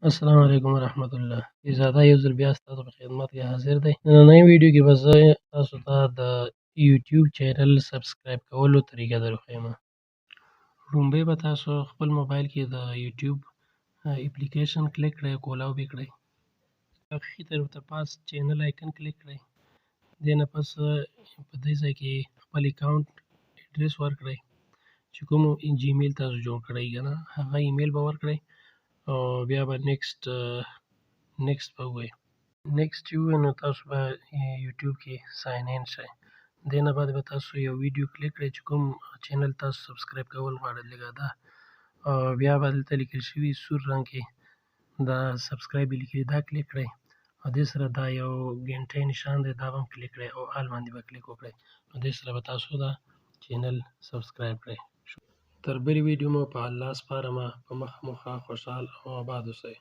السلام علیکم ورحمت الله. زاده یو ځل بیا ستاسو په خدمت کې حاضر دی. نننۍ ویډیو کې به زه تاسو ته د یوټیوب چینل سبسکرایب کولو طریقه در وښیم. لومړی به تاسو خپل موبایل کې د یوټیوب اپلیکیشن کلیک کړئ، کولاو به کړئ. ښي طرف ته پاس چینل آیکن کلیک کړئ. دې نه پس په دې ځای کې خپل اکاونټ اډرس ورکړئ چې کوم جیمیل تاسو جوړ کړی که نه، هغه ایمیل به ورکړئ او بیا به نیکسټ به ووایئ. نیکسټ چې ووایئ نو تاسو به یوټیوب کې ساین ان شئ. دې نه بعد به تاسو یو ویډیو کلیک کړئ چې کوم چینل تاسو سبسکرایب کول غواړئ لږه ده، او بیا به دلته لیکل شوي سور رنګ کې دا سبسکرایب لیکلي دا کلیک کړئ، او دې سره دا یو ګنټۍ نشان دی دا به هم کلیک کړئ او آل باندې به کلیک وکړئ. نو دې سره به تاسو دا چینل سبسکرایب کړئ. تر بلې ویډیو مو په الله سپارمه. په مخه مو ښه، خوشحال او آباد اوسئ.